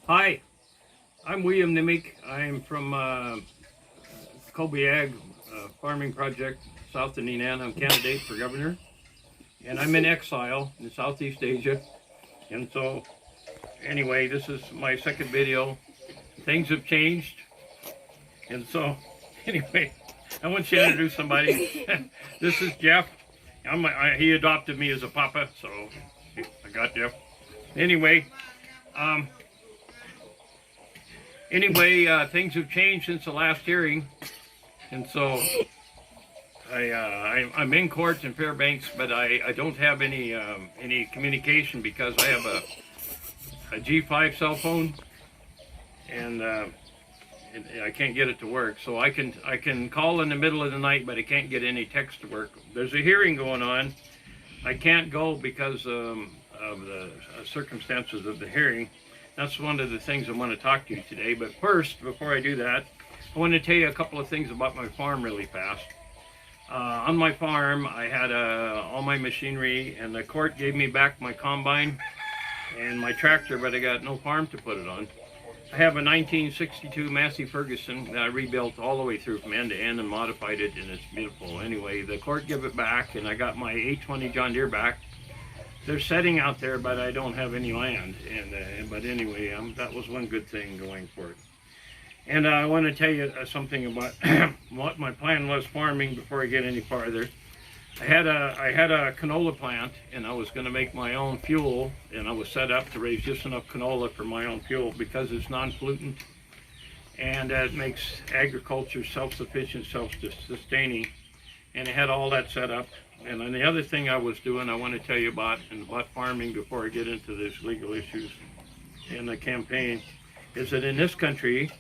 Hi, I'm William Nemec. I'm from Kobe Ag Farming Project, south of Neenan. I'm candidate for governor, and I'm in exile in Southeast Asia. And so, anyway, this is my second video. Things have changed, and so, anyway, I want you to introduce somebody. This is Jeff. He adopted me as a papa, so I got Jeff. Anyway. Things have changed since the last hearing, and so I'm in court in Fairbanks, but I don't have any communication because I have a G5 cell phone, and I can't get it to work. So I can call in the middle of the night, but I can't get any text to work. There's a hearing going on. I can't go because of the circumstances of the hearing. That's one of the things I want to talk to you today. But first, before I do that, I want to tell you a couple of things about my farm really fast. On my farm, I had all my machinery, and the court gave me back my combine and my tractor, but I got no farm to put it on. I have a 1962 Massey Ferguson that I rebuilt all the way through from end to end and modified it, and it's beautiful. Anyway, the court gave it back, and I got my 820 John Deere back. They're setting out there, but I don't have any land. But anyway, that was one good thing going for it. And I want to tell you something about what my plan was farming before I get any farther. I had a canola plant, and I was going to make my own fuel, and I was set up to raise just enough canola for my own fuel because it's non-pollutant, and it makes agriculture self-sufficient, self-sustaining, and I had all that set up. And then the other thing I was doing, I want to tell you about farming before I get into these legal issues in the campaign, is that in this country,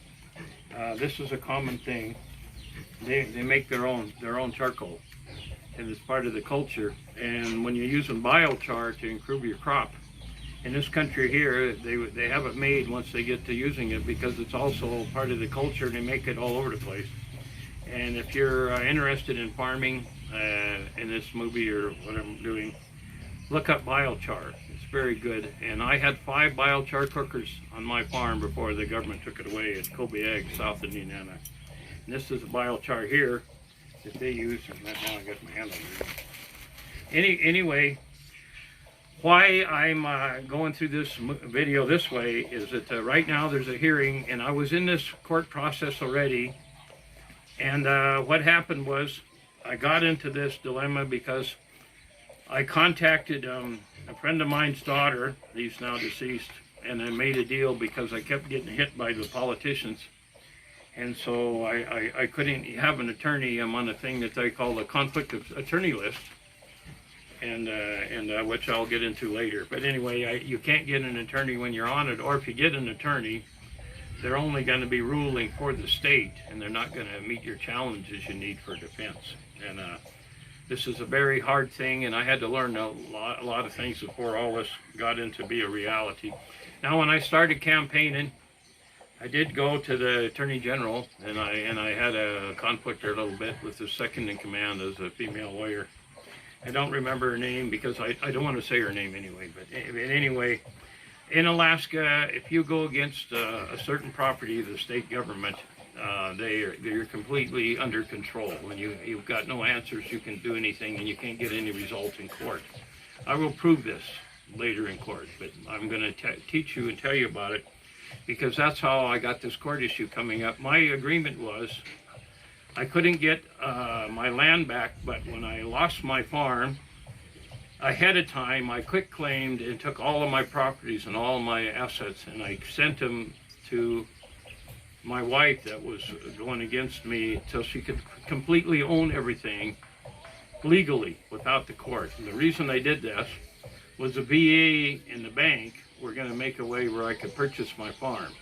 this is a common thing. They make their own charcoal, and it's part of the culture. And when you're using biochar to improve your crop, in this country here, they have it made once they get to using it because it's also part of the culture, and they make it all over the place. And if you're interested in farming, in this movie or what I'm doing, look up biochar. It's very good. And I had 5 biochar cookers on my farm before the government took it away at Kobe Ag, south of Neenan. And this is a biochar here that they use. And now I got my hand on it. Anyway, why I'm going through this video this way is that right now there's a hearing, and I was in this court process already. And what happened was, I got into this dilemma because I contacted a friend of mine's daughter, he's now deceased, and I made a deal because I kept getting hit by the politicians. And so I couldn't have an attorney. I'm on a thing that they call the conflict of attorney list, and which I'll get into later. But anyway, you can't get an attorney when you're on it, or if you get an attorney, they're only going to be ruling for the state, and they're not going to meet your challenges you need for defense. And this is a very hard thing, and I had to learn a lot of things before all this got into be a reality. Now, when I started campaigning, I did go to the Attorney General, and I had a conflict there a little bit with the second in command as a female lawyer. I don't remember her name because I don't want to say her name anyway. But anyway, in Alaska, if you go against a certain property of the state government, they're completely under control. When you've got no answers, you can do anything, and you can't get any result in court. I will prove this later in court, but I'm going to teach you and tell you about it because that's how I got this court issue coming up. My agreement was I couldn't get my land back, but when I lost my farm, ahead of time, I quitclaimed and took all of my properties and all of my assets, and I sent them to my wife that was going against me till she could completely own everything legally without the court. And the reason I did this was the VA and the bank were going to make a way where I could purchase my farm.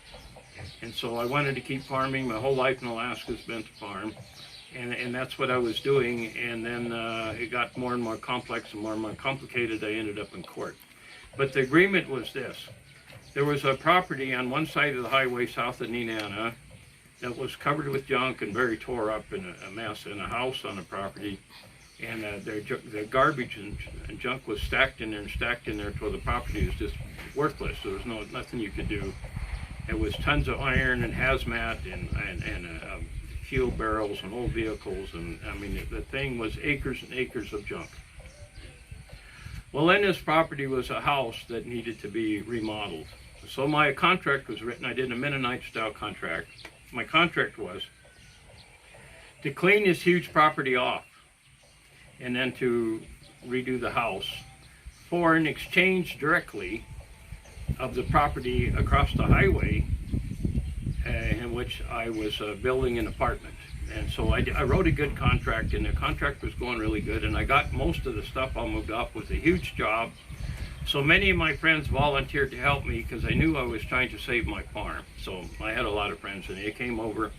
And so I wanted to keep farming. My whole life in Alaska has been to farm. And that's what I was doing. And then it got more and more complex and more complicated. I ended up in court. But the agreement was this. There was a property on one side of the highway south of Neenan that was covered with junk and very tore up in a mess, in a house on the property. And the garbage and junk was stacked in there till the property was just worthless. There was nothing you could do. It was tons of iron and hazmat and fuel barrels and old vehicles, and I mean the thing was acres and acres of junk. Well, in this property was a house that needed to be remodeled. So my contract was written. I did a Mennonite style contract. My contract was to clean this huge property off and then to redo the house for an exchange directly of the property across the highway in which I was building an apartment. And so I wrote a good contract, and the contract was going really good, and I got most of the stuff all moved up. With a huge job. So many of my friends volunteered to help me because I knew I was trying to save my farm. So I had a lot of friends, and they came over,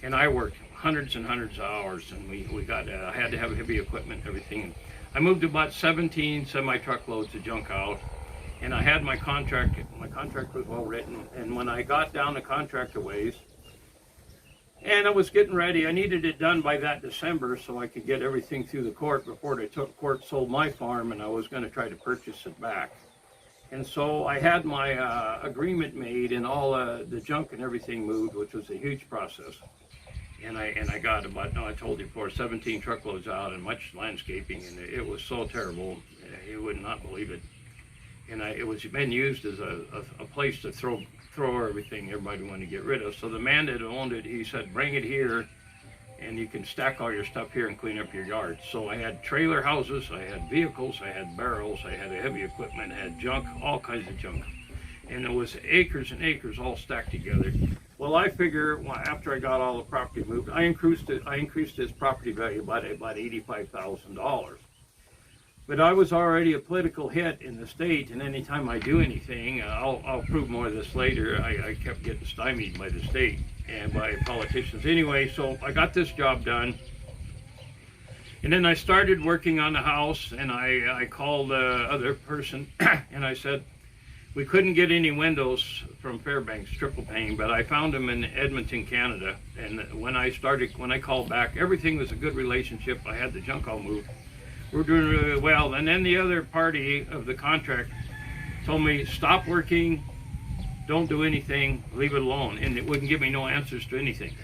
and I worked hundreds and hundreds of hours, and we got, I had to have heavy equipment and everything. I moved about 17 semi-truckloads of junk out, and I had my contract was well written, and when I got down the contract a ways, and I was getting ready, I needed it done by that December so I could get everything through the court before the court sold my farm, and I was going to try to purchase it back. And so I had my agreement made, and all the junk and everything moved, which was a huge process. And I got about, no, I told you before, 17 truckloads out and much landscaping, and it was so terrible, you would not believe it. And it was been used as a place to throw everything everybody wanted to get rid of. So the man that owned it, he said, bring it here and you can stack all your stuff here and clean up your yard. So I had trailer houses, I had vehicles, I had barrels, I had heavy equipment, I had junk, all kinds of junk. And it was acres and acres all stacked together. Well, I figure after I got all the property moved, I increased its property value by about $85,000. But I was already a political hit in the state, and anytime I do anything, I'll prove more of this later, I kept getting stymied by the state and by politicians. Anyway, so I got this job done, and then I started working on the house, and I called the other person, and I said, we couldn't get any windows from Fairbanks, triple pane, but I found them in Edmonton, Canada, and when I called back, everything was a good relationship. I had the junk all moved. We're doing really well. And then the other party of the contract told me, stop working, don't do anything, leave it alone. And it wouldn't give me no answers to anything.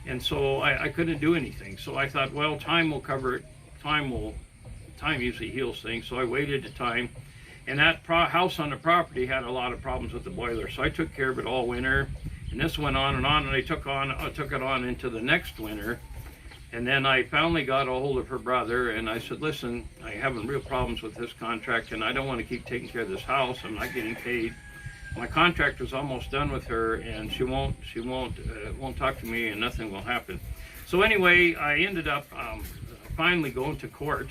And so I couldn't do anything. So I thought, well, time will cover it. Time usually heals things. So I waited a time. And that house on the property had a lot of problems with the boiler. So I took care of it all winter. And this went on, and I took it on into the next winter. And then I finally got a hold of her brother, and I said, listen, I'm having real problems with this contract, and I don't want to keep taking care of this house. I'm not getting paid. My contract was almost done with her, and she won't talk to me, and nothing will happen. So anyway, I ended up finally going to court.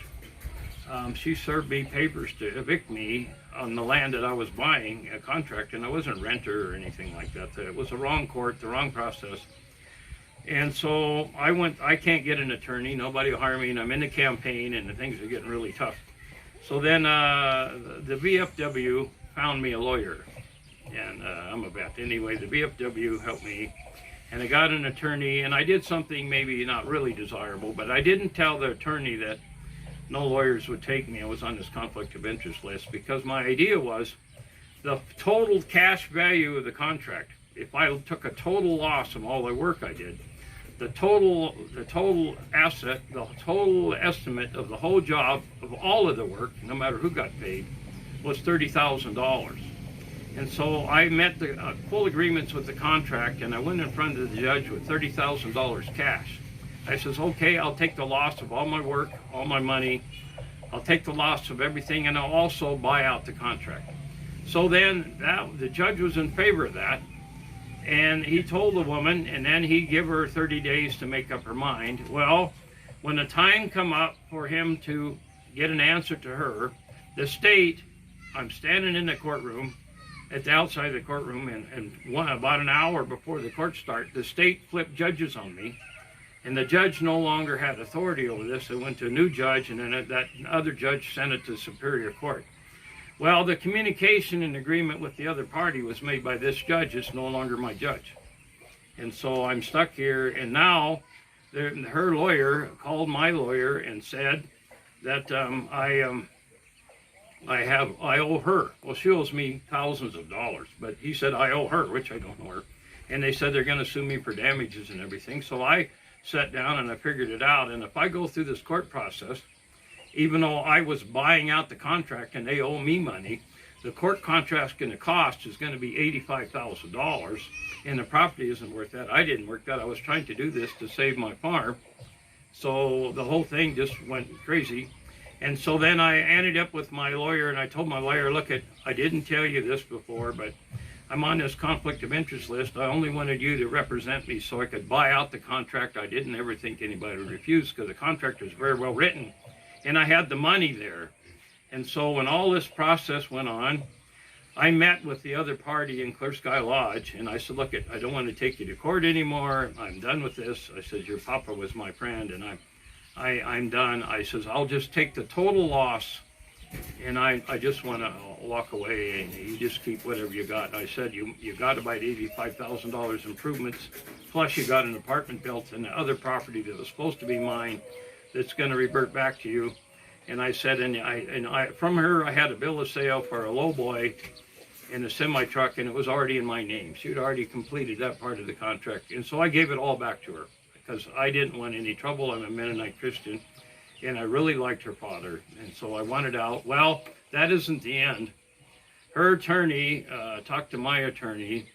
She served me papers to evict me on the land that I was buying, a contract, and I wasn't a renter or anything like that. It was the wrong court, the wrong process. And so I can't get an attorney, nobody will hire me, and I'm in the campaign, and the things are getting really tough. So then the VFW found me a lawyer, and I'm a vet. Anyway, the VFW helped me, and I got an attorney, and I did something maybe not really desirable, but I didn't tell the attorney that no lawyers would take me. I was on this conflict of interest list, because my idea was the total cash value of the contract. If I took a total loss of all the work I did, the total asset, the total estimate of the whole job of all of the work, no matter who got paid, was $30,000. And so I met the full agreements with the contract, and I went in front of the judge with $30,000 cash. I says, okay, I'll take the loss of all my work, all my money. I'll take the loss of everything, and I'll also buy out the contract. So then the judge was in favor of that. And he told the woman, and then he gave her 30 days to make up her mind. Well, when the time come up for him to get an answer to her, the state, I'm standing in the courtroom, at the outside of the courtroom, and about an hour before the court start, the state flipped judges on me, and the judge no longer had authority over this. It went to a new judge, and then that other judge sent it to Superior Court. Well, the communication and agreement with the other party was made by this judge. It's no longer my judge. And so I'm stuck here, and now her lawyer called my lawyer and said that I owe her. Well, she owes me thousands of dollars, but he said I owe her, which I don't know her. And they said they're going to sue me for damages and everything. So I sat down and I figured it out. And if I go through this court process, even though I was buying out the contract and they owe me money, the court contract's going to cost is going to be $85,000, and the property isn't worth that. I didn't work that. I was trying to do this to save my farm. So the whole thing just went crazy. And so then I ended up with my lawyer, and I told my lawyer, look, I didn't tell you this before, but I'm on this conflict of interest list. I only wanted you to represent me so I could buy out the contract. I didn't ever think anybody would refuse because the contract was very well written, and I had the money there. And so when all this process went on, I met with the other party in Clear Sky Lodge, and I said, look, I don't want to take you to court anymore. I'm done with this. I said, your papa was my friend, and I'm done. I says, I'll just take the total loss, and I just want to walk away, and you just keep whatever you got. And I said, you got about $85,000 improvements, plus you got an apartment built and the other property that was supposed to be mine that's going to revert back to you. And I said, from her, I had a bill of sale for a lowboy in a semi-truck, and it was already in my name. She had already completed that part of the contract. And so I gave it all back to her because I didn't want any trouble. I'm a Mennonite Christian, and I really liked her father. And so I wanted out. Well, that isn't the end. Her attorney talked to my attorney,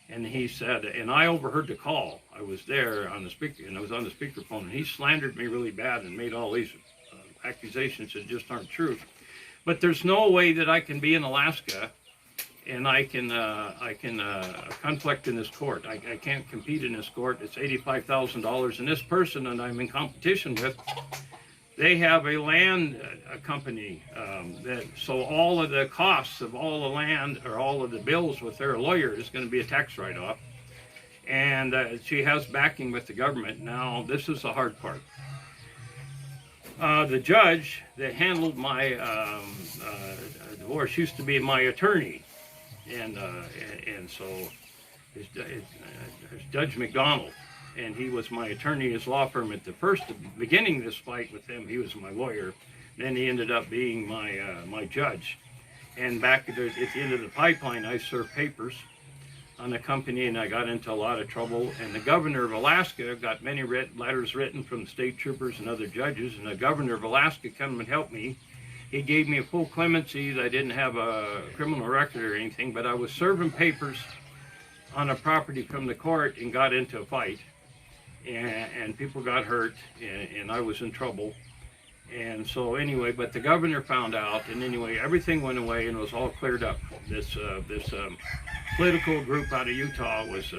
and he said, and I overheard the call. I was there on the speaker, and I was on the speakerphone, and he slandered me really bad and made all these accusations that just aren't true. But there's no way that I can be in Alaska and I can conflict in this court. I can't compete in this court. It's $85,000, and this person that I'm in competition with, they have a land company so all of the costs of all the land or all of the bills with their lawyer is going to be a tax write-off, and she has backing with the government. Now this is the hard part. The judge that handled my divorce used to be my attorney, and so it's Judge McDonald, and he was my attorney, his law firm at the beginning of this fight with him. He was my lawyer. Then he ended up being my judge. And back at the end of the pipeline, I served papers on the company, and I got into a lot of trouble. And the governor of Alaska got many letters written from the state troopers and other judges, and the governor of Alaska came and helped me. He gave me a full clemency. I didn't have a criminal record or anything, but I was serving papers on a property from the court and got into a fight, and people got hurt, and I was in trouble. And so anyway, but the governor found out, and anyway, everything went away and it was all cleared up. This political group out of Utah was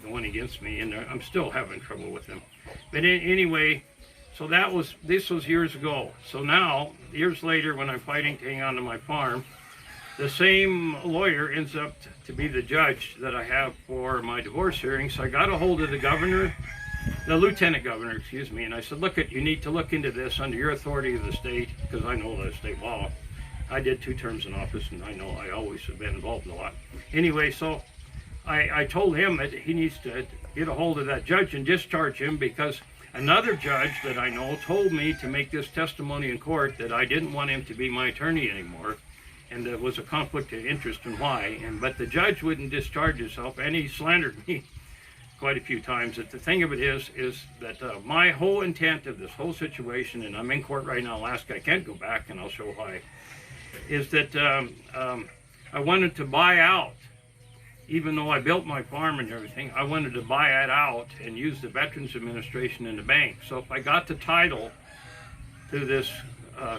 going against me, and I'm still having trouble with them. But anyway, so this was years ago. So now, years later, when I'm fighting to hang on to my farm, the same lawyer ends up to be the judge that I have for my divorce hearing. So I got a hold of the governor, the lieutenant governor, excuse me, and I said, look, you need to look into this under your authority of the state, because I know the state law. I did 2 terms in office, and I know I always have been involved in a lot. Anyway, so I told him that he needs to get a hold of that judge and discharge him, because another judge that I know told me to make this testimony in court that I didn't want him to be my attorney anymore, and there was a conflict of interest and why. But the judge wouldn't discharge himself, and he slandered me quite a few times. That the thing of it is that my whole intent of this whole situation, and I'm in court right now in Alaska, I can't go back, and I'll show why, is that I wanted to buy out, even though I built my farm and everything, I wanted to buy it out and use the Veterans Administration and the bank. So if I got the title to this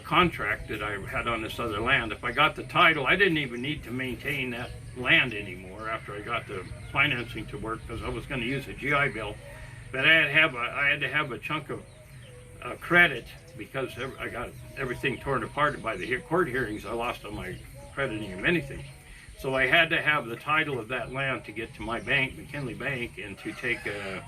contract that I had on this other land, if I got the title, I didn't even need to maintain that land anymore after I got the financing to work, because I was going to use a GI Bill. But I had to have a chunk of credit, because I got everything torn apart by the court hearings. I lost on my crediting of anything. So I had to have the title of that land to get to my bank, McKinley Bank, and to take the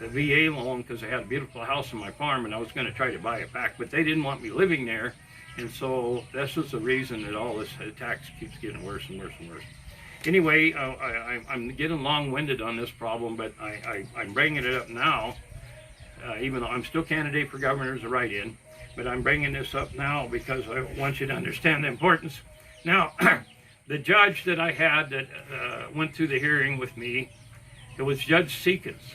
VA loan, because I had a beautiful house on my farm and I was going to try to buy it back, but they didn't want me living there. And so this is the reason that all this tax keeps getting worse and worse and worse. Anyway, I'm getting long-winded on this problem, but I'm bringing it up now, even though I'm still candidate for governor as a write-in. But I'm bringing this up now because I want you to understand the importance. Now, the judge that I had that went through the hearing with me, it was Judge Seekins.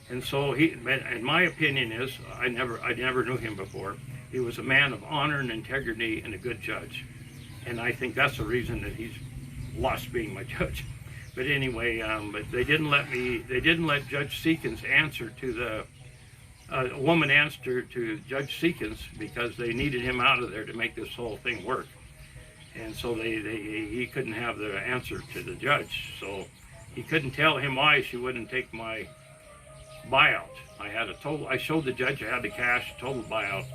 And so he, in my opinion is, I never knew him before. He was a man of honor and integrity and a good judge. And I think that's the reason that he's lost being my judge. But anyway, but they didn't let Judge Seekins answer to the, a woman answered to Judge Seekins because they needed him out of there to make this whole thing work. And so he couldn't have the answer to the judge. So he couldn't tell him why she wouldn't take my buyout. I showed the judge I had the cash, total buyout.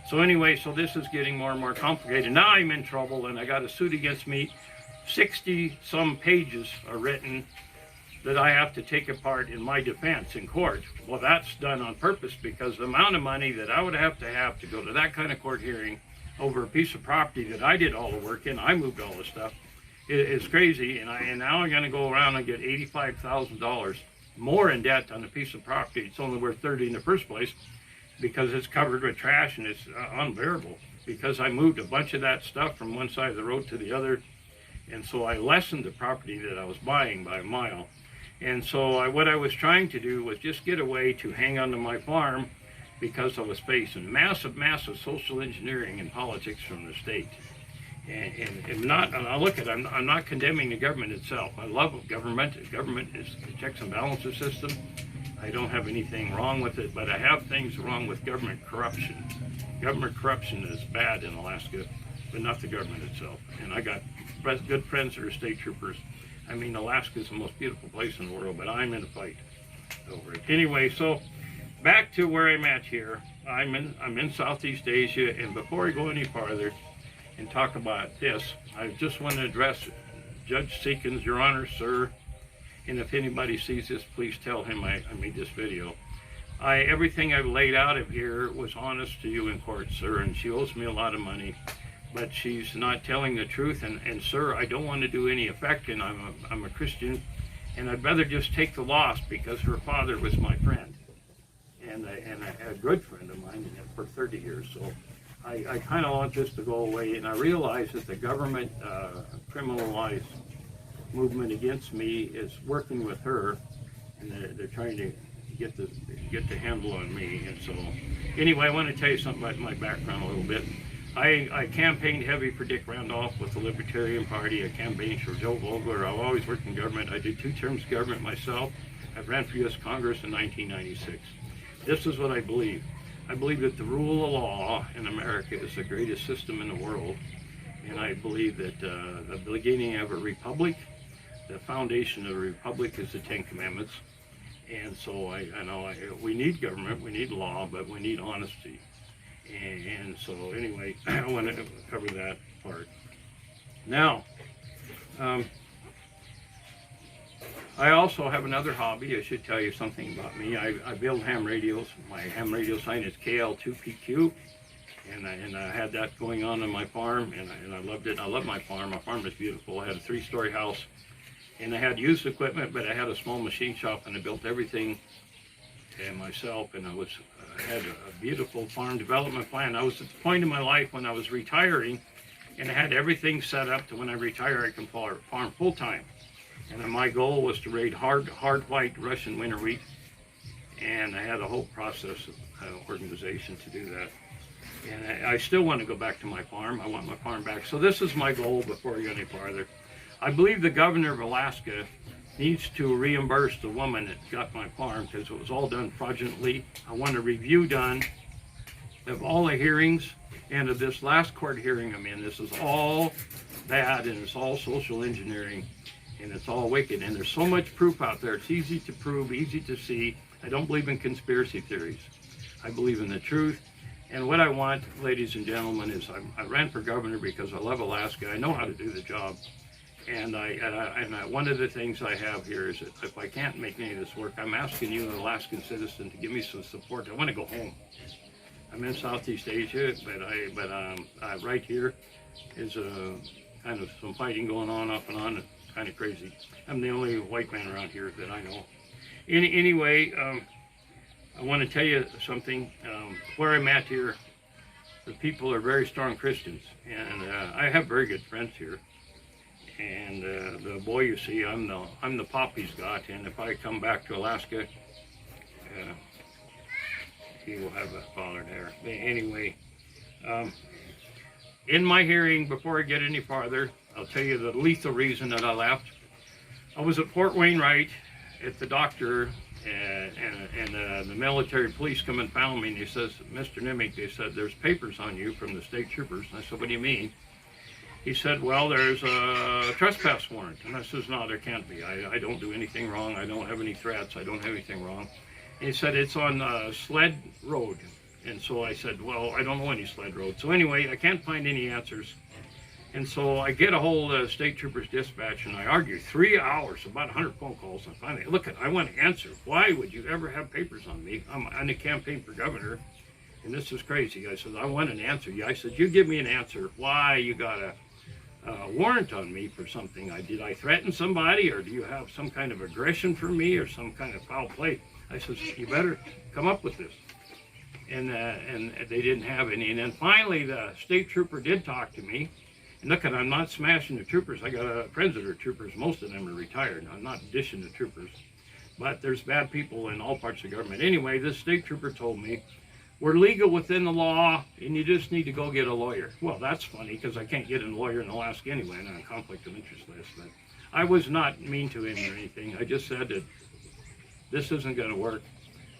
So anyway, so this is getting more and more complicated. Now I'm in trouble and I got a suit against me. 60 some pages are written that I have to take apart in my defense in court. Well, that's done on purpose because the amount of money that I would have to go to that kind of court hearing over a piece of property that I did all the work in, I moved all the stuff, is crazy. And now I'm going to go around and get $85,000 more in debt on a piece of property. It's only worth 30 in the first place because it's covered with trash and it's unbearable because I moved a bunch of that stuff from one side of the road to the other. And so I lessened the property that I was buying by a mile. And so what I was trying to do was just get away to hang on to my farm because I was facing massive social engineering and politics from the state. And I look at it, I'm not condemning the government itself. I love government. Government is the checks and balances system. I don't have anything wrong with it, but I have things wrong with government corruption. Government corruption is bad in Alaska, but not the government itself. And I got good friends that are state troopers. I mean, Alaska is the most beautiful place in the world, but I'm in a fight over it. Anyway, so back to where I'm at here. I'm in Southeast Asia, and before I go any farther and talk about this, I just want to address Judge Seekins, Your Honor, sir, and if anybody sees this, please tell him I made this video. Everything I've laid out of here was honest to you in court, sir, and she owes me a lot of money. But she's not telling the truth, and sir, I don't want to do any affecting. I'm a Christian, and I'd rather just take the loss because her father was my friend, and a good friend of mine for 30 years. So I kind of want this to go away, and I realize that the government criminalized movement against me is working with her, and they're trying to get the handle on me. And so anyway, I want to tell you something about my background a little bit. I campaigned heavy for Dick Randolph with the Libertarian Party. I campaigned for Joe Vogler. I've always worked in government. I did 2 terms of government myself. I ran for U.S. Congress in 1996. This is what I believe. I believe that the rule of law in America is the greatest system in the world. And I believe that the beginning of a republic, the foundation of a republic is the 10 Commandments. And so I know we need government, we need law, but we need honesty. And so anyway, I want to cover that part. Now, I also have another hobby. I should tell you something about me. I build ham radios. My ham radio sign is KL2PQ, and I had that going on my farm, and I loved it. I love my farm. My farm is beautiful. I had a 3-story house, and I had used equipment, but I had a small machine shop, and I built everything myself, and I had a beautiful farm development plan. I was at the point in my life when I was retiring, and I had everything set up to when I retire I can farm full-time. And my goal was to raid hard white Russian winter wheat, and I had a whole process of organization to do that. And I still want to go back to my farm. I want my farm back. So this is my goal before I go any farther. I believe the governor of Alaska needs to reimburse the woman that got my farm because it was all done fraudulently. I want a review done of all the hearings and of this last court hearing I'm in. This is all bad, and it's all social engineering, and it's all wicked. And there's so much proof out there. It's easy to prove, easy to see. I don't believe in conspiracy theories. I believe in the truth. And what I want, ladies and gentlemen, is I ran for governor because I love Alaska. I know how to do the job. And one of the things I have here is that if I can't make any of this work, I'm asking you, an Alaskan citizen, to give me some support. I want to go home. I'm in Southeast Asia, but right here is kind of some fighting going on off and on. It's kind of crazy. I'm the only white man around here that I know. Anyway, I want to tell you something. Where I'm at here, the people are very strong Christians, and I have very good friends here. And the boy, you see, I'm the pop he's got, and if I come back to Alaska, he will have a father there. But anyway, in my hearing, before I get any farther, I'll tell you the lethal reason that I left. I was at Fort Wainwright at the doctor, and the military police come and found me, and he says, Mr. Nemec, they said, there's papers on you from the state troopers. And I said, what do you mean? He said, well, there's a trespass warrant. And I says, no, there can't be. I don't do anything wrong. I don't have any threats. I don't have anything wrong. And he said, it's on Sled Road. And so I said, well, I don't know any Sled Road. So anyway, I can't find any answers. And so I get a hold of State Troopers Dispatch, and I argue 3 hours, about 100 phone calls, and finally, look, I want to answer. Why would you ever have papers on me? I'm on the campaign for governor, and this is crazy. I said, I want an answer. I said, you give me an answer. Why you got a warrant on me for something? Did I threaten somebody, or do you have some kind of aggression for me, or some kind of foul play? I said, you better come up with this. And they didn't have any. And then finally, the state trooper did talk to me. And look, I'm not smashing the troopers. I got friends that are troopers. Most of them are retired. I'm not dishing the troopers. But there's bad people in all parts of the government. Anyway, this state trooper told me, we're legal within the law, and you just need to go get a lawyer. Well, that's funny, because I can't get a lawyer in Alaska anyway, and I'm on a conflict of interest list. But I was not mean to him or anything. I just said that this isn't going to work,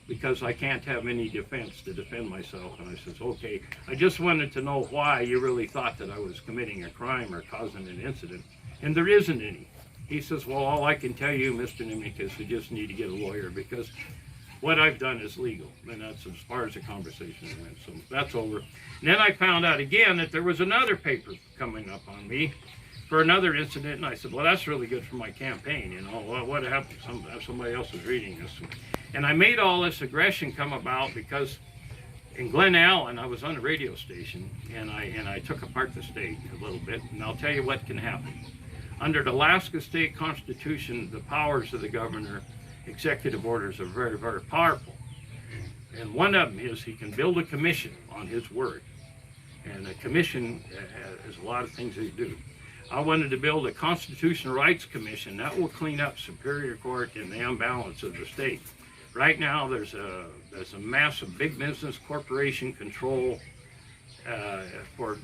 because I can't have any defense to defend myself. And I says, okay, I just wanted to know why you really thought that I was committing a crime or causing an incident. And there isn't any. He says, well, all I can tell you, Mr. Nemec, is you just need to get a lawyer, because what I've done is legal. And that's as far as the conversation went. So that's over. And then I found out again that there was another paper coming up on me for another incident. And I said, well, that's really good for my campaign. You know, well, what happened? Somebody else is reading this. And I made all this aggression come about because in Glen Allen, I was on a radio station, and I took apart the state a little bit, and I'll tell you what can happen. Under the Alaska State Constitution, the powers of the governor, executive orders, are very, very powerful. And one of them is he can build a commission on his word. And a commission has a lot of things they do. I wanted to build a Constitutional Rights Commission that will clean up Superior Court and the imbalance of the state. Right now, there's a massive big business corporation control for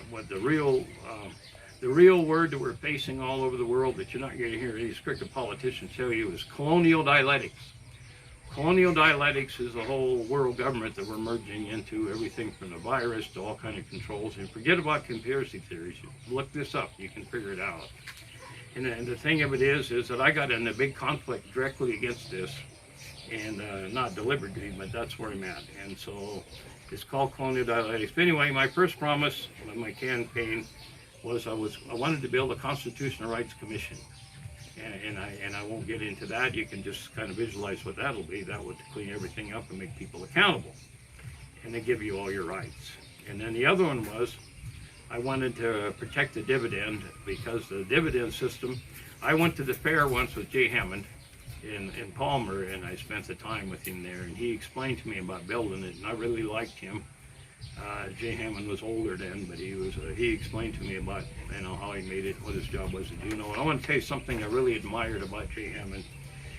what the real word that we're facing all over the world that you're not going to hear any crooked politicians tell you is colonial dialectics. Colonial dialectics is the whole world government that we're merging into, everything from the virus to all kind of controls. And forget about conspiracy theories. You look this up, you can figure it out. And the thing of it is that I got in a big conflict directly against this. And not deliberately, but that's where I'm at. And so it's called colonial dialectics. But anyway, my first promise of my campaign was I wanted to build a Constitutional Rights Commission. And I won't get into that. You can just kind of visualize what that'll be. That would clean everything up and make people accountable. And they give you all your rights. And then the other one was I wanted to protect the dividend, because the dividend system, I went to the fair once with Jay Hammond in Palmer, and I spent the time with him there, and he explained to me about building it, and I really liked him. Jay Hammond was older then, but he explained to me about, you know, how he made it, what his job was to do. I want to tell you something I really admired about Jay Hammond.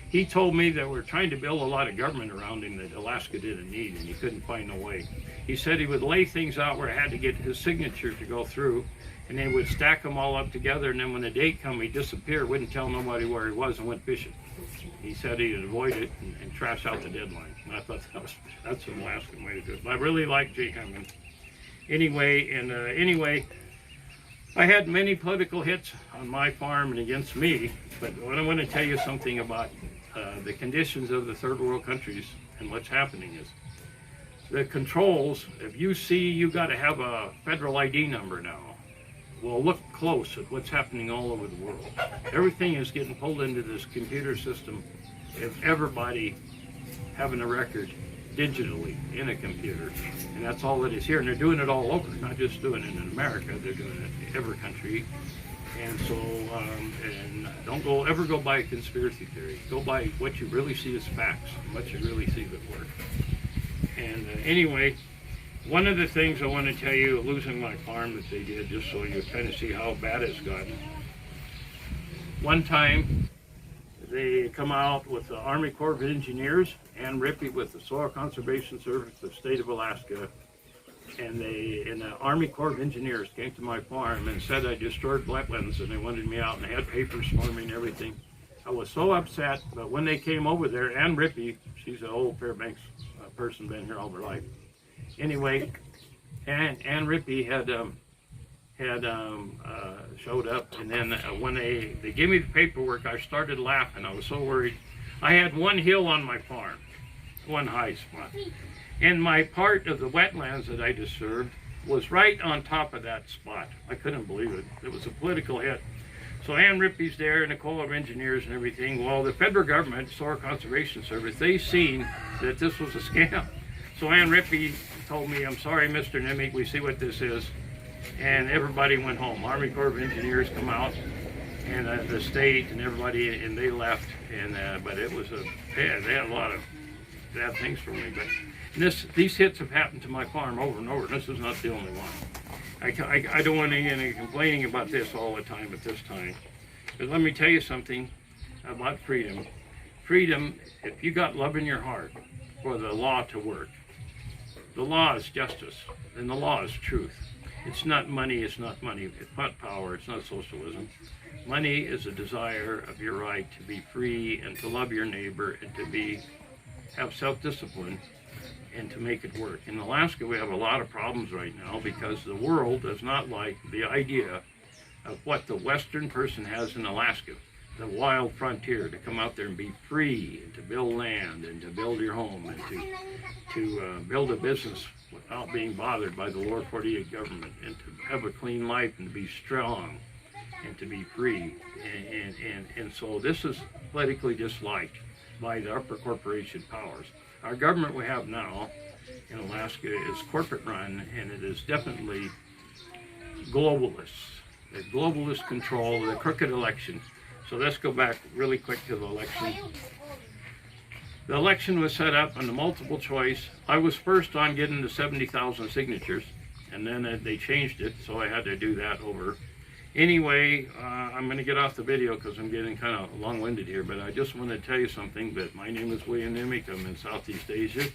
He told me that we're trying to build a lot of government around him that Alaska didn't need, and he couldn't find no way. He said he would lay things out where it had to get his signature to go through, and they would stack them all up together, and then when the date come, he'd disappear, wouldn't tell nobody where he was, and went fishing. He said he'd avoid it and trash out the deadline. And I thought that's an Alaskan way to do it. But I really like Jay Hammond. Anyway, I had many political hits on my farm and against me, but what I want to tell you something about the conditions of the third world countries and what's happening is the controls. If you see you got to have a federal ID number now, well, look close at what's happening all over the world. Everything is getting pulled into this computer system of everybody having a record digitally in a computer. And that's all that is here. And they're doing it all over, not just doing it in America, they're doing it in every country. And so, and don't ever go by a conspiracy theory. Go by what you really see as facts, and what you really see that work. And anyway, One of the things I want to tell you, losing my farm that they did, just so you kind of see how bad it's gotten. One time, they come out with the Army Corps of Engineers and Rippey with the Soil Conservation Service of the state of Alaska. And the Army Corps of Engineers came to my farm and said I destroyed wetlands, and they wanted me out, and they had papers for me and everything. I was so upset, but when they came over there, Ann Rippey, she's an old Fairbanks person, been here all her life. Anyway, Ann Rippey had showed up, and then when they gave me the paperwork, I started laughing. I was so worried. I had one hill on my farm, one high spot, and my part of the wetlands that I disturbed was right on top of that spot. I couldn't believe it. It was a political hit. So Ann Rippey's there, and the Corps of Engineers and everything. Well, the federal government, Soil Conservation Service, they seen that this was a scam. So Ann Rippey told me, "I'm sorry, Mr. Nemec, we see what this is." And everybody went home. Army Corps of Engineers come out, and the state and everybody, and they left. And but it was they had a lot of bad things for me. But these hits have happened to my farm over and over. This is not the only one. I don't want any complaining about this all the time at this time. But let me tell you something about freedom. Freedom, if you got love in your heart for the law to work, the law is justice, and the law is truth. It's not money, it's not power, it's not socialism. Money is a desire of your right to be free and to love your neighbor and to have self-discipline and to make it work. In Alaska, we have a lot of problems right now because the world does not like the idea of what the Western person has in Alaska, the wild frontier, to come out there and be free and to build land and to build your home and to build a business without being bothered by the lower 48 government, and to have a clean life and to be strong and to be free. And so this is politically disliked by the upper corporation powers. Our government we have now in Alaska is corporate run, and it is definitely globalists. The globalist control the crooked election. So let's go back really quick to the election. The election was set up on the multiple choice. I was first on getting the 70,000 signatures, and then they changed it, so I had to do that over. Anyway, I'm going to get off the video because I'm getting kind of long-winded here, but I just want to tell you something. That my name is William Nemec. I'm in Southeast Asia.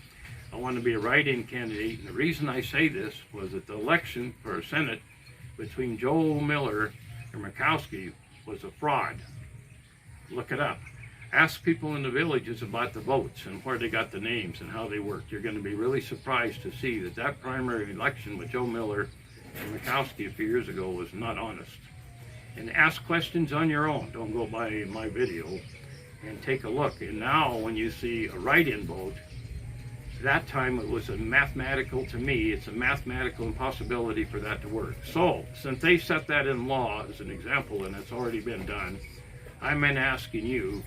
I want to be a write-in candidate, and the reason I say this was that the election for Senate between Joe Miller and Murkowski was a fraud. Look it up. Ask people in the villages about the votes and where they got the names and how they worked. You're going to be really surprised to see that primary election with Joe Miller and Murkowski a few years ago was not honest. And ask questions on your own. Don't go by my video, and take a look. And now when you see a write-in vote, that time it was a mathematical, to me, it's a mathematical impossibility for that to work. So, since they set that in law as an example, and it's already been done, I'm asking you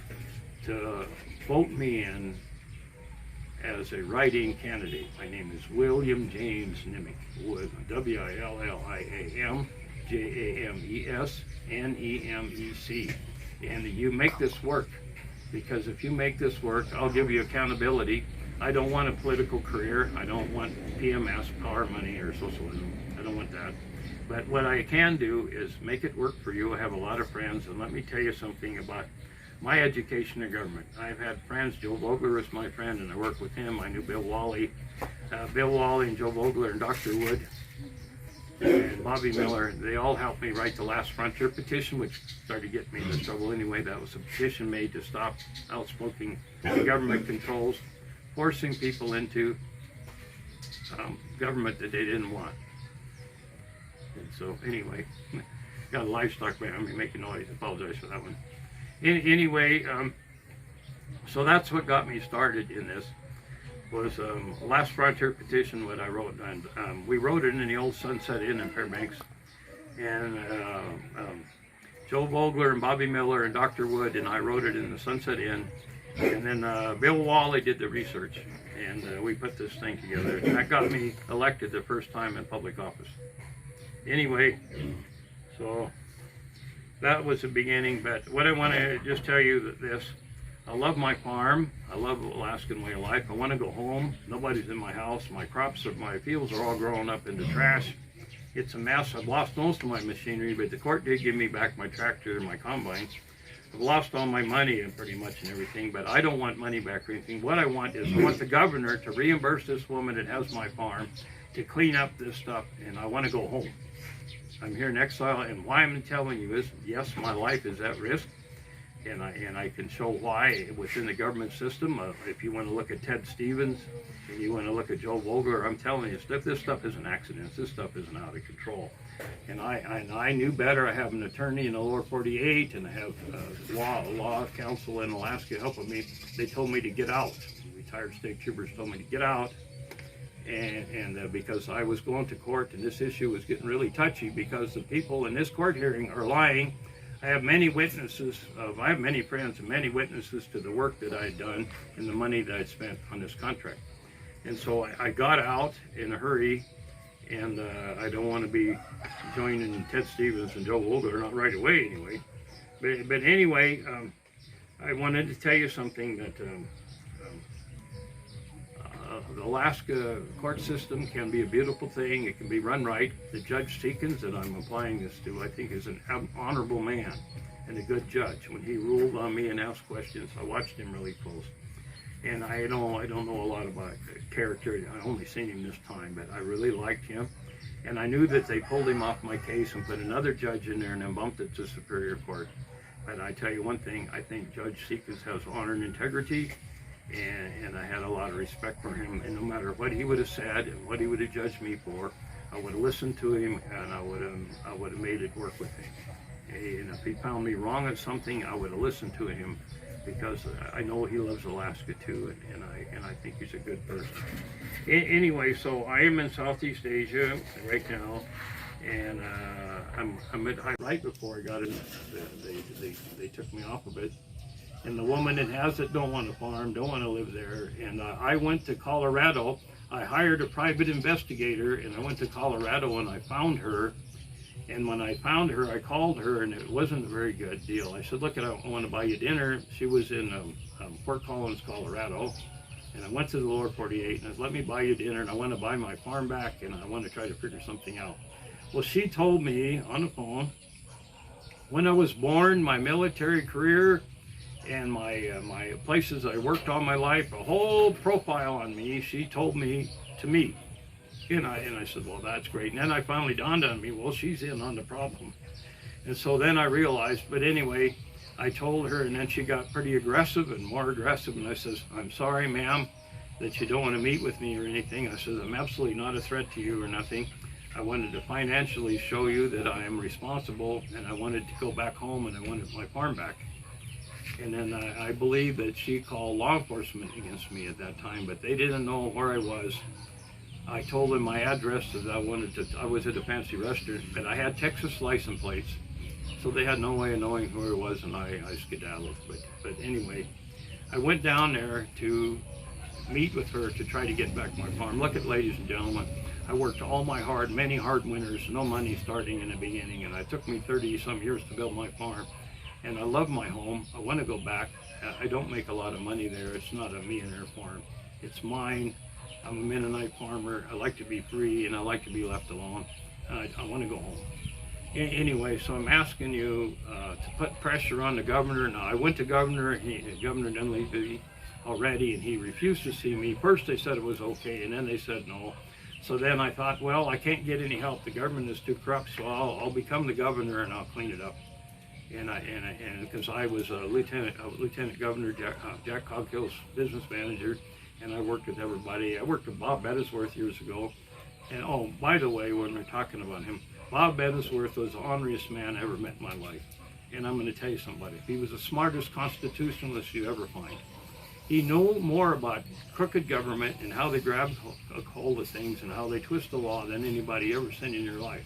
to vote me in as a write-in candidate. My name is William James Nemec, with WILLIAM-JAMES-NEMEC. And you make this work, because if you make this work, I'll give you accountability. I don't want a political career. I don't want PMS, power, money, or socialism. I don't want that. But what I can do is make it work for you. I have a lot of friends, and let me tell you something about my education in government. I've had friends. Joe Vogler is my friend, and I work with him. I knew Bill Wally. Bill Wally and Joe Vogler and Dr. Wood and Bobby Miller, they all helped me write the last Frontior petition, which started getting me into trouble anyway. That was a petition made to stop outspoken government controls, forcing people into government that they didn't want. And so anyway, got a livestock behind me making noise. I apologize for that one. Anyway, so that's what got me started in this, was last Frontier petition, what I wrote. And we wrote it in the old Sunset Inn in Fairbanks. And Joe Vogler and Bobby Miller and Dr. Wood and I wrote it in the Sunset Inn. And then Bill Wally did the research, and we put this thing together. And that got me elected the first time in public office. Anyway, so that was the beginning. But what I want to just tell you that this, I love my farm. I love Alaskan way of life. I want to go home. Nobody's in my house. My my fields are all growing up into trash. It's a mess. I've lost most of my machinery, but the court did give me back my tractor and my combine. I've lost all my money and pretty much and everything, but I don't want money back or anything. What I want is I want the governor to reimburse this woman that has my farm to clean up this stuff, and I want to go home. I'm here in exile, and why I'm telling you is, yes, my life is at risk, and I can show why within the government system. If you want to look at Ted Stevens, and you want to look at Joe Vogler, I'm telling you, this stuff isn't accidents. This stuff isn't out of control. And I knew better. I have an attorney in the lower 48, and I have law counsel in Alaska helping me. They told me to get out. Retired state troopers told me to get out, and because I was going to court, and this issue was getting really touchy because the people in this court hearing are lying. I have many witnesses. I have many friends and many witnesses to the work that I had done and the money that I spent on this contract. And so I got out in a hurry. And I don't want to be joining Ted Stevens and Joe Vogler, not right away anyway. But anyway, I wanted to tell you something that the Alaska court system can be a beautiful thing. It can be run right. The Judge Seekins that I'm applying this to, I think, is an honorable man and a good judge. When he ruled on me and asked questions, I watched him really close. And I don't know a lot about character. I only seen him this time, but I really liked him. And I knew that they pulled him off my case and put another judge in there and then bumped it to Superior Court. But I tell you one thing, I think Judge Seekins has honor and integrity, and I had a lot of respect for him. And no matter what he would have said and what he would have judged me for, I would have listened to him, and I would have made it work with him. And if he found me wrong on something, I would have listened to him, because I know he loves Alaska too, and I think he's a good person. Anyway, so I am in Southeast Asia right now, and right before I got in, they took me off of it. And the woman that has it don't want to farm, don't want to live there. And I went to Colorado. I hired a private investigator, and I went to Colorado and I found her. And when I found her, I called her, and it wasn't a very good deal. I said, look, I want to buy you dinner. She was in Fort Collins, Colorado. And I went to the lower 48, and I said, let me buy you dinner, and I want to buy my farm back, and I want to try to figure something out. Well, she told me on the phone, when I was born, my military career, and my places I worked all my life, a whole profile on me, she told me to me. And I said, well, that's great. And then I finally dawned on me, well, she's in on the problem. And so then I realized, but anyway, I told her, and then she got pretty aggressive and more aggressive. And I says, I'm sorry, ma'am, that you don't want to meet with me or anything. I says, I'm absolutely not a threat to you or nothing. I wanted to financially show you that I am responsible, and I wanted to go back home, and I wanted my farm back. And then I believe that she called law enforcement against me at that time, but they didn't know where I was. I told them my address, that I was at a fancy restaurant, but I had Texas license plates, so they had no way of knowing who I was, and I skedaddled. But anyway, I went down there to meet with her to try to get back my farm. Look at, ladies and gentlemen, I worked many hard winters, no money starting in the beginning, and it took me 30-some years to build my farm. And I love my home. I want to go back. I don't make a lot of money there. It's not a me and their farm. It's mine. I'm a Mennonite farmer. I like to be free, and I like to be left alone. I want to go home. Anyway, so I'm asking you to put pressure on the governor. Now, I went to Governor Dunleavy already, and he refused to see me. First they said it was okay, and then they said no. So then I thought, well, I can't get any help. The government is too corrupt, so I'll become the governor and I'll clean it up. And because I was a Lieutenant Governor Jack Coghill's business manager, and I worked with everybody. I worked with Bob Bettesworth years ago. And oh, by the way, when we're talking about him, Bob Bettesworth was the honoriest man I ever met in my life. And I'm going to tell you somebody, he was the smartest constitutionalist you ever find. He knew more about crooked government and how they grab a hold of things and how they twist the law than anybody ever seen in your life.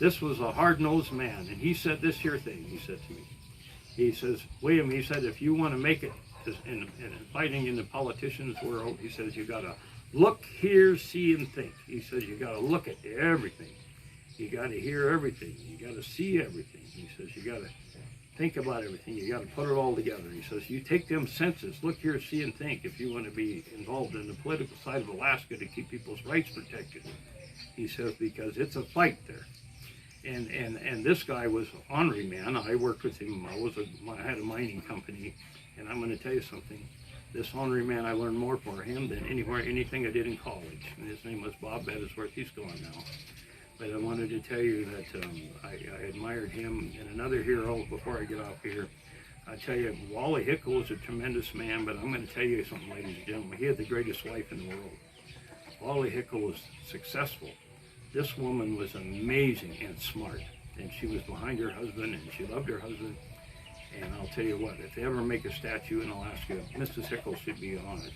This was a hard-nosed man, and he said this here thing, he said to me. He says, William, he said, if you want to make it in fighting in the politicians' world, he says, you got to look, hear, see, and think. He says, you got to look at everything. You got to hear everything. You got to see everything. He says, you got to think about everything. You got to put it all together. He says, you take them senses, look, hear, see, and think if you want to be involved in the political side of Alaska to keep people's rights protected. He says, because it's a fight there. And this guy was an ornery man. I worked with him. I had a mining company, and I'm going to tell you something. This ornery man, I learned more from him than anything I did in college. And his name was Bob Bettisworth. He's gone now. But I wanted to tell you that I admired him. And another hero, before I get off here, I tell you, Wally Hickel was a tremendous man, but I'm going to tell you something, ladies and gentlemen. He had the greatest wife in the world. Wally Hickel was successful. This woman was amazing and smart. And she was behind her husband, and she loved her husband. And I'll tell you what, if they ever make a statue in Alaska, Mrs. Hickel should be on it.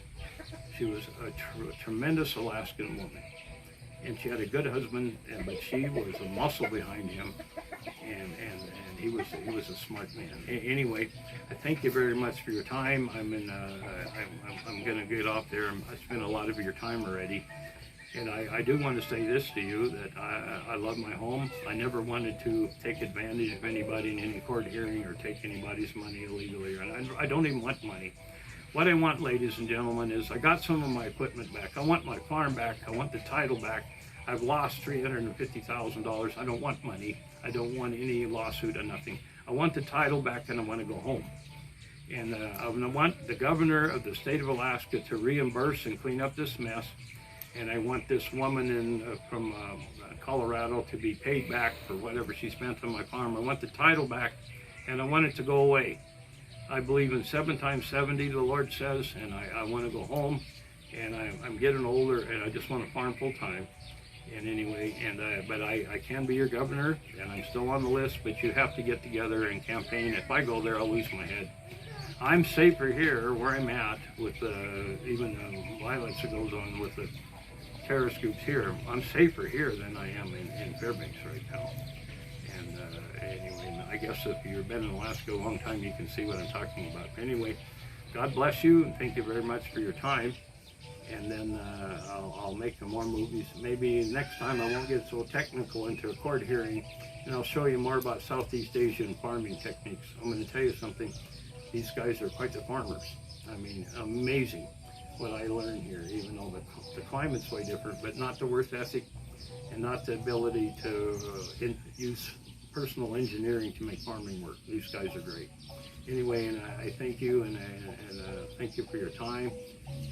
She was a tremendous Alaskan woman. And she had a good husband, but she was a muscle behind him, and he was a smart man. Anyway, I thank you very much for your time. I'm going to get off there. I spent a lot of your time already. And I do want to say this to you, that I love my home. I never wanted to take advantage of anybody in any court hearing or take anybody's money illegally. And I don't even want money. What I want, ladies and gentlemen, is I got some of my equipment back. I want my farm back. I want the title back. I've lost $350,000. I don't want money. I don't want any lawsuit or nothing. I want the title back, and I want to go home. And I want the governor of the state of Alaska to reimburse and clean up this mess. And I want this woman from Colorado to be paid back for whatever she spent on my farm. I want the title back, and I want it to go away. I believe in 7 times 70, the Lord says, and I want to go home. And I'm getting older, and I just want to farm full time. And anyway, but I can be your governor, and I'm still on the list, but you have to get together and campaign. If I go there, I'll lose my head. I'm safer here where I'm at with even the violence that goes on with the terrorist groups here. I'm safer here than I am in Fairbanks right now. And anyway, I guess if you've been in Alaska a long time, you can see what I'm talking about. Anyway, God bless you, and thank you very much for your time. And then I'll make more movies. Maybe next time I won't get so technical into a court hearing, and I'll show you more about Southeast Asian farming techniques. I'm going to tell you something. These guys are quite the farmers. I mean, amazing what I learned here, even though the climate's way different, but not the work ethic and not the ability to use personal engineering to make farming work. These guys are great. Anyway, and I thank you, and thank you for your time,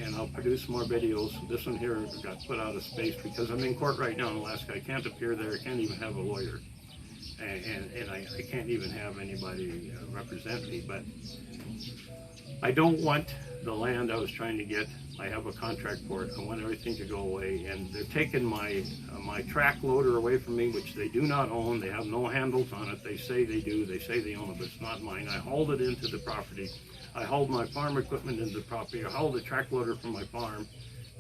and I'll produce more videos. This one here got put out of space because I'm in court right now in Alaska. I can't appear there. I can't even have a lawyer, and I can't even have anybody represent me, but I don't want the land I was trying to get. I have a contract for it. I want everything to go away, and they're taking my track loader away from me, which they do not own. They have no handles on it. They say they do. They say they own it, but it's not mine. I hauled it into the property. I hauled my farm equipment into the property. I hauled the track loader from my farm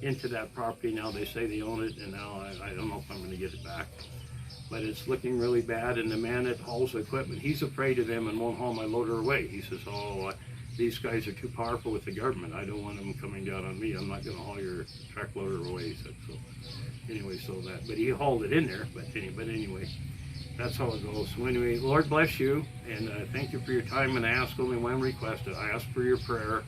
into that property. Now they say they own it, and now I don't know if I'm going to get it back. But it's looking really bad, and the man that hauls the equipment, he's afraid of them and won't haul my loader away. He says, oh, these guys are too powerful with the government. I don't want them coming down on me. I'm not going to haul your track loader away. He said, so anyway, but he hauled it in there. But anyway, that's how it goes. So anyway, Lord bless you, and thank you for your time. And I ask only one request. I ask for your prayer.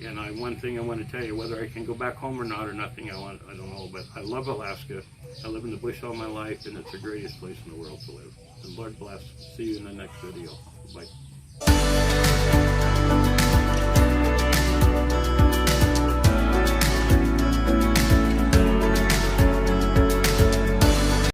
And one thing I want to tell you, whether I can go back home or not or nothing, I don't know. But I love Alaska. I live in the bush all my life, and it's the greatest place in the world to live. And Lord bless. See you in the next video. Bye.